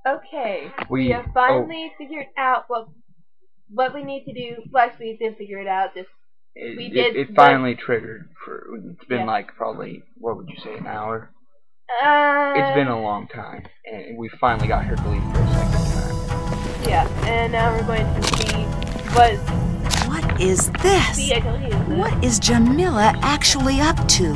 Okay, we have finally figured out what we need to do. Well, actually, we did figure it out. It finally triggered. It's been like probably, what would you say, an hour? It's been a long time, and we finally got her belief for a second time. Yeah, and now we're going to see what. What is this? See, I told you this. What is Jamilla actually up to?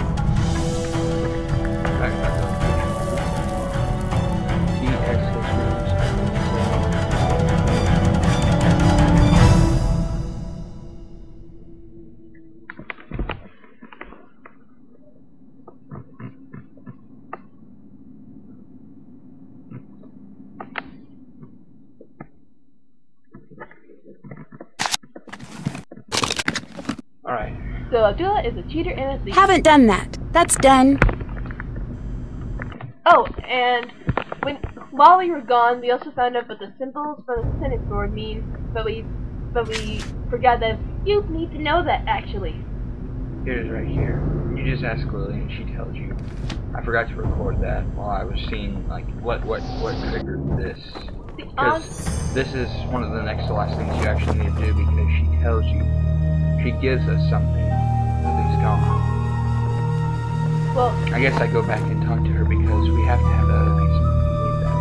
Alright. So Abdullah is a cheater and a thief. Haven't done that. That's done. Oh, and while we were gone, we also found out what the symbols for the senet sword mean, but we forgot that you need to know that actually. It is right here. You just ask Lily and she tells you. I forgot to record that while I was seeing like what triggered this. Because this is one of the next to last things you actually need to do, because she tells you. She gives us something. Lily's gone. Well, I guess I go back and talk to her because we have to have the other piece of that.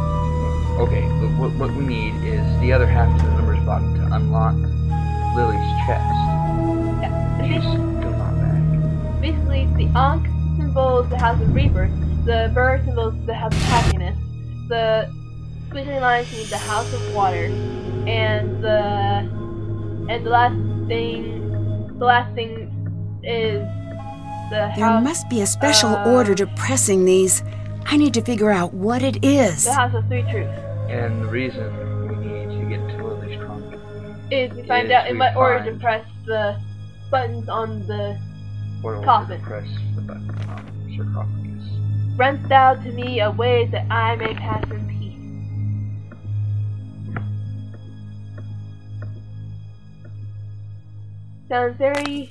Okay, but what we need is the other half of the numbers bottom to unlock Lily's chest. Yeah. She's still not back. Basically, the Ankh symbols the house of rebirth, the Burr symbols the house of happiness, the squiggly lines mean the house of water, and the last thing is the house. There must be a special order to pressing these. I need to figure out what it is. The house of three truths. And the reason we need to get to Lily's trunk is we find out in what order to press the buttons on the coffin. Press the button on the sarcophagus. Grant thou to me a way that I may pass in peace. Sounds very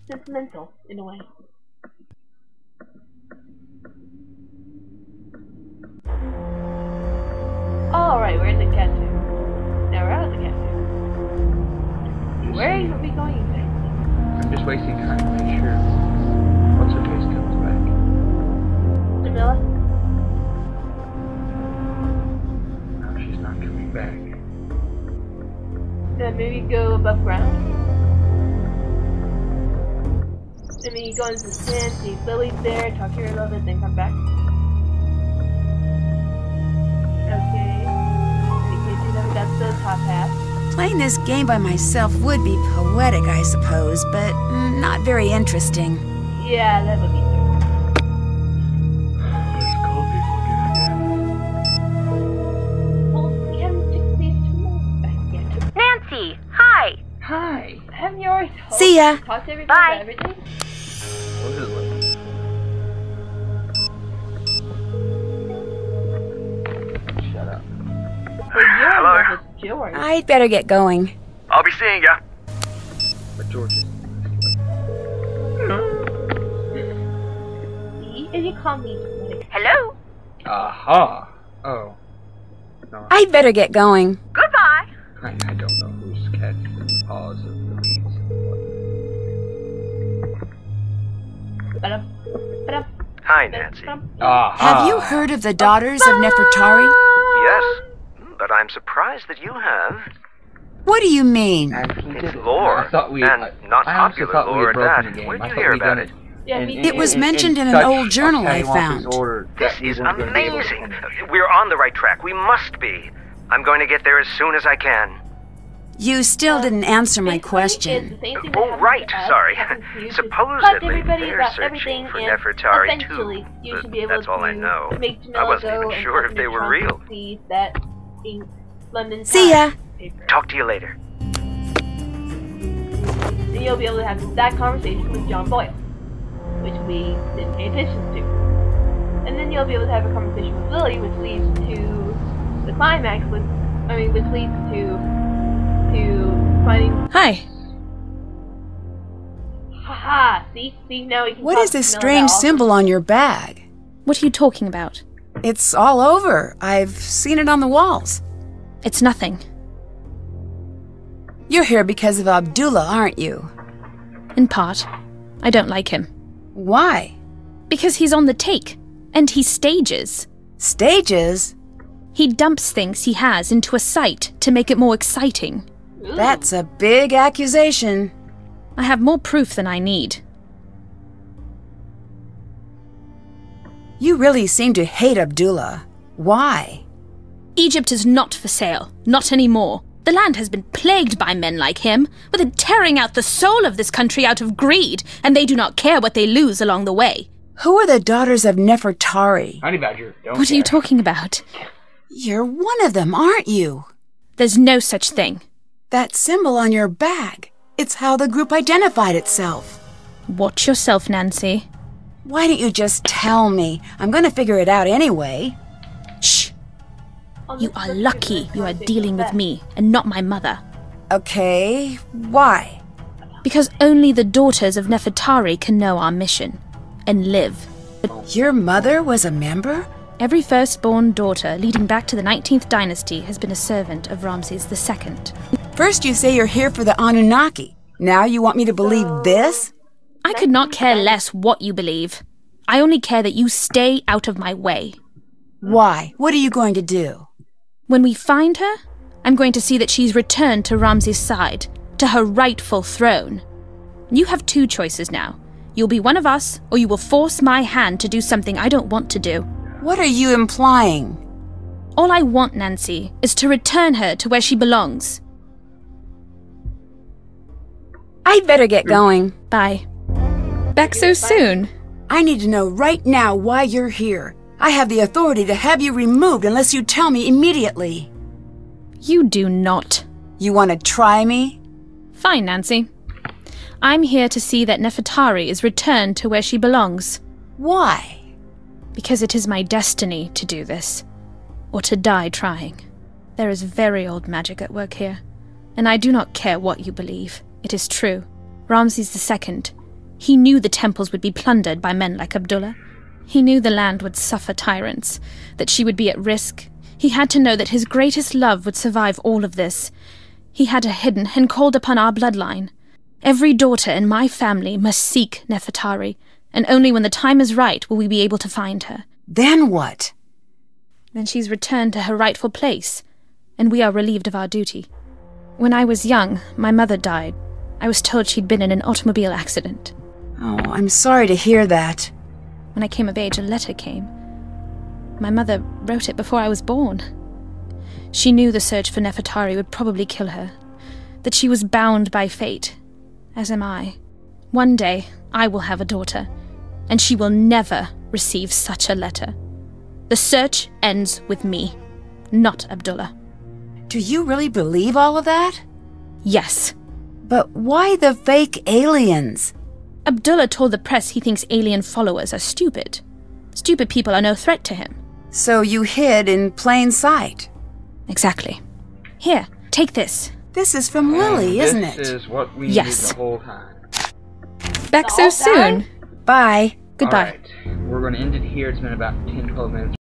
sentimental in a way. Alright, we're in the cat tube. Now we're out of the cat tube. Where are we going exactly? I'm just wasting time to make sure what's her face comes back. Jamilla? No, she's not coming back. Then maybe go above ground. And then you go into the tent, see Lily's there, talk to her a little bit, then come back. Okay. In case you never got the top half. Playing this game by myself would be poetic, I suppose, but not very interesting. Yeah, that would be true. Let's call people again. Well, we haven't checked these tools back yet. Nancy, hi. Hi. Have you already See ya. talked to everybody Bye. about everything? What is it like? Shut up. Well, you're Hello? in love with George. I'd better get going. I'll be seeing ya. But George is See? And you call me like, Hello. aha. Oh. No, I'd better get going. Goodbye. I don't know who's catch the paws of the leaves. Hi, Nancy. Aha. Have you heard of the Daughters of Nefertari? Yes, but I'm surprised that you have. What do you mean? It's lore, and not popular lore at that. Where'd you hear about it? Yeah, me It was too. mentioned in an old journal I found. This is amazing. We're on the right track. We must be. I'm going to get there as soon as I can. You still didn't answer my question. Oh, right. Sorry. Supposedly, they're searching for Nefertari, too. But that's all I know. I wasn't even sure if they were real. See ya. Talk to you later. Then you'll be able to have that conversation with John Boyle, which we didn't pay attention to. And then you'll be able to have a conversation with Lily, which leads to the climax, which leads to finding. Hi. Haha, see, now we can What talk is this to Jamilla strange also. symbol on your bag? What are you talking about? It's all over. I've seen it on the walls. It's nothing. You're here because of Abdullah, aren't you? In part. I don't like him. Why? Because he's on the take, and he stages. Stages? He dumps things he has into a site to make it more exciting. That's a big accusation. I have more proof than I need. You really seem to hate Abdullah. Why? Egypt is not for sale. Not anymore. The land has been plagued by men like him, with it tearing out the soul of this country out of greed, and they do not care what they lose along the way. Who are the Daughters of Nefertari? Honey Badger, don't What are you talking about? You're one of them, aren't you? There's no such thing. That symbol on your bag. It's how the group identified itself. Watch yourself, Nancy. Why don't you just tell me? I'm going to figure it out anyway. Shh. You are lucky you are dealing with me and not my mother. Okay, why? Because only the Daughters of Nefertari can know our mission and live. Your mother was a member? Every firstborn daughter leading back to the 19th dynasty has been a servant of Ramses II. First you say you're here for the Anunnaki. Now you want me to believe this? I could not care less what you believe. I only care that you stay out of my way. Why? What are you going to do? When we find her, I'm going to see that she's returned to Ramses' side, to her rightful throne. You have two choices now. You'll be one of us, or you will force my hand to do something I don't want to do. What are you implying? All I want, Nancy, is to return her to where she belongs. I'd better get going. Bye. Back so soon? I need to know right now why you're here. I have the authority to have you removed unless you tell me immediately. You do not. You want to try me? Fine, Nancy. I'm here to see that Nefertari is returned to where she belongs. Why? Because it is my destiny to do this, or to die trying. There is very old magic at work here, and I do not care what you believe. It is true. Ramses II, he knew the temples would be plundered by men like Abdullah. He knew the land would suffer tyrants, that she would be at risk. He had to know that his greatest love would survive all of this. He had her hidden and called upon our bloodline. Every daughter in my family must seek Nefertari, and only when the time is right will we be able to find her. Then what? Then she's returned to her rightful place, and we are relieved of our duty. When I was young, my mother died. I was told she'd been in an automobile accident. Oh, I'm sorry to hear that. When I came of age, a letter came. My mother wrote it before I was born. She knew the search for Nefertari would probably kill her, that she was bound by fate, as am I. One day, I will have a daughter, and she will never receive such a letter. The search ends with me, not Abdullah. Do you really believe all of that? Yes. But why the fake aliens? Abdullah told the press he thinks alien followers are stupid. Stupid people are no threat to him. So you hid in plain sight? Exactly. Here, take this. This is from Lily, isn't it? This is what we Yes. needed the whole time. Back so soon. Bye. Goodbye. Alright, we're going to end it here. It's been about 10-12 minutes.